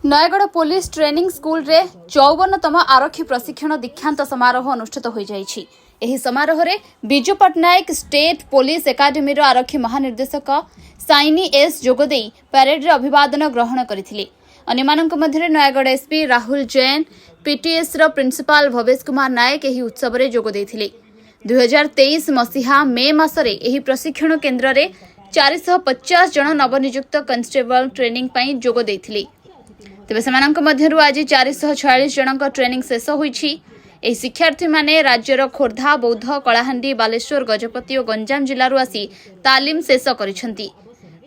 Nayagarh police training school रे 54तम आरक्षी प्रशिक्षण दीक्षांत समारोह अनुष्ठित हो जाइछि। एही समारोह रे Biju Patnaik state police academy रो आरक्षी महानिर्देशक साइनी एस जोगदे परेड रे अभिवादन ग्रहण करथिले। अन्यमानक मध्य नयगढ़ एसपी राहुल जैन, पीटीएस रो प्रिंसिपाल भवेश कुमार नायक एही उत्सव रे जोग देथिले। 2023 मसीहा मे मासरे एही प्रशिक्षण केन्द्र रे 450 जन नवनियुक्त कन्स्टेबल ट्रेनिंग पई जोग देथिले। तेज से आज 446 जनक ट्रेनिंग शेष होईछि। एही शिक्षार्थी माने राज्यर खोर्धा, बौद्ध, कलाहांडी, बालेश्वर, गजपति और गंजाम जिल्लारू आसी तालीम शेष करिसेंती।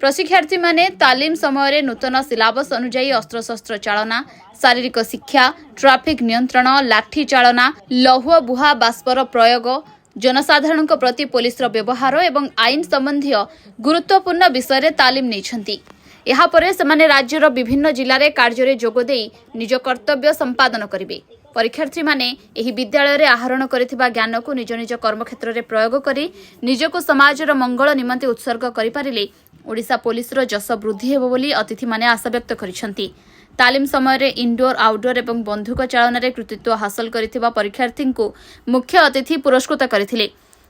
प्रशिक्षार्थी माने तालीम समय नूतन सिलाबस अनुसार अस्त्रशस्त्र चालना, शारीरिक शिक्षा, ट्राफिक नियंत्रण, लाठी चालना, लौह बुहा बाष्पर प्रयोग, जनसाधारण प्रति पुलिस व्यवहार एवं आईन संबंधी गुरुत्वपूर्ण विषय तालीम नैछंती। यापर से राज्यर विभिन्न जिले कार्य जोगदे निज कर्तव्य संपादन करेंगे। परीक्षार्थी माने एही विद्यालय रे आहरण करिथिबा ज्ञान को निज निज कर्मक्षेत्र रे प्रयोग करी निजको समाजर मंगल निमंते उत्सर्ग करि पारिले ओडिशा पुलिस रो जस वृद्धि हेबो बोली अतिथि माने आशा व्यक्त करिसंती। तालीम समय रे इंडोर, आउटडोर एवं बंदूक चालन रे कृतित्व हासिल करिथिबा परीक्षार्थी को मुख्य अतिथि पुरस्कृत करथिले।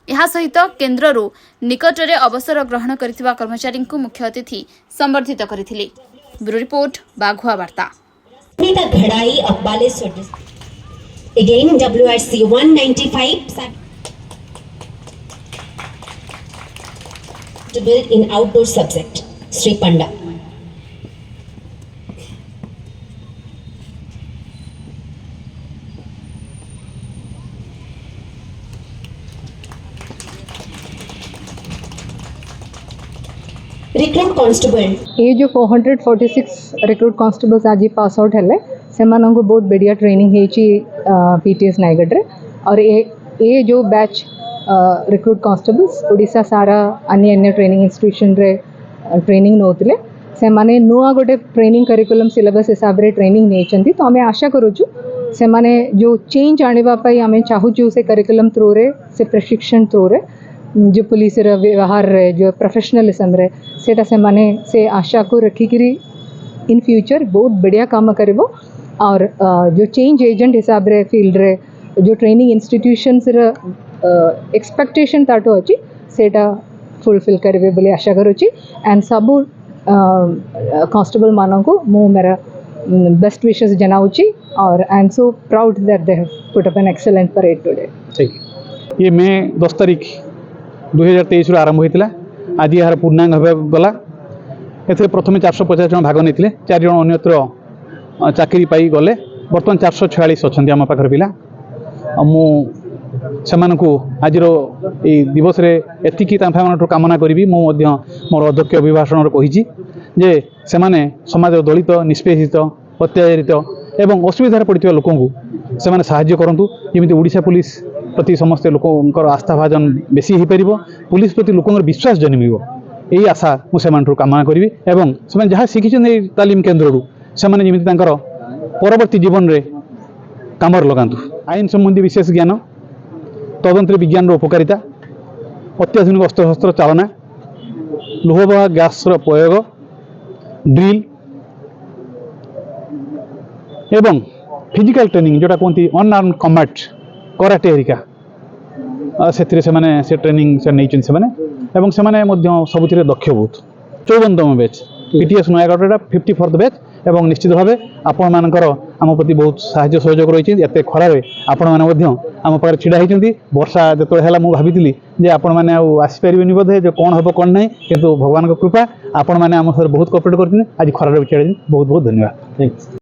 यह सहित केन्द्ररू निकटरे अवसर ग्रहण करथिबा कर्मचारी को मुख्य अतिथि संबर्धित करथिले। ब्यूरो रिपोर्ट, बाघुआ वार्ता। Again, WRC 195 to build in outdoor subject, Sri Panda. Recruit constable. ये जो 446 रिक्रूट कांस्टेबल्स आज पास आउट हेले से माननको बहुत बढ़िया ट्रेनिंग हेची पीटीएस नायगढ़ रे। और ये जो बैच रिक्रूट कांस्टेबल्स ओडिशा सारा अन्य ट्रेनिंग इंस्टीट्यूशन रे ट्रेनिंग नोतले से माने नुआ गोटे ट्रेनिंग करिकुलम सिलेबस हिसाब रे ट्रेनिंग नेचंती। तो हमें आशा करूछु से माने जो चेंज आनिबा पई हमें चाहूछु से करिकुलम थ्रू रे से प्रशिक्षण थ्रू रे जो पुलिस व्यवहार रे जो प्रोफेशनलिज्म रे सेटा से माने से आशा को रखिकरी इन फ्यूचर बहुत बढ़िया काम करिवो। और जो चेंज एजेंट हिसाब रे फील्ड रे जो ट्रेनिंग इंस्टीट्यूशंस रे एक्सपेक्टेशन ताटो अछि सेटा फुलफिल करिवे बोली आशा करूची। एंड सब कांस्टेबल मानन को मु मेरा बेस्ट विशेस जनाउची। और I am so proud that they have put up an excellent parade today. ठीक ये मे 10 तारीख 2023 आरंभ होता। आज यार पूर्णांग गला। ए प्रथम 450 जन भाग नहीं, 4 जन अन्यत्र चाकरी पाई गले। बर्तमान 446 अच्छा आम पाखे पिला। मुझे आज दिवस एतिकी कामना करी। मोर अध्यक्ष अभिभाषण कही जे से समाज दलित, निष्पेषित, अत्याचारित एवं असुविधार पड़ता लोक से साहाय्य करूँ। जमी ओडिशा पुलिस प्रति समस्त लोकर आस्था भाजन बेसी हो पार, पुलिस प्रति लोकर विश्वास जन्म यही आशा मुझे कामना करी। एवं से जहाँ शिखी तालीम केन्द्र से जमी परवर्ती जीवन में काम लगातु। आईन संबंधी विशेष ज्ञान, तदंत विज्ञान उपकारिता, अत्याधुनिक अस्त्रशस्त्र चालना, लोहबहा गैस प्रयोग, ड्रिल एवं फिजिकल ट्रेनिंग जोटा कहते अनआर्म्ड कम्बैट कराटे हरिका से ट्रेनिंग से नहीं सबुथ दक्ष बहुत। 54तम batch PTS Nayagarh 54th batch. एवं निश्चित भाव आपण मानकर आम प्रति बहुत साहाय्य सहयोग रही। एत खरारे आपण मैंने आम पाखे छिड़ा होती। वर्षा जो है भावी जे आपण मैंने आसपारे बोधे जो कौन हम कौन ना, किंतु भगवान कृपा आपण मैंने आम सर बहुत कोऑपरेट कर। आज खरारे छिड़ा बहुत बहुत धन्यवाद।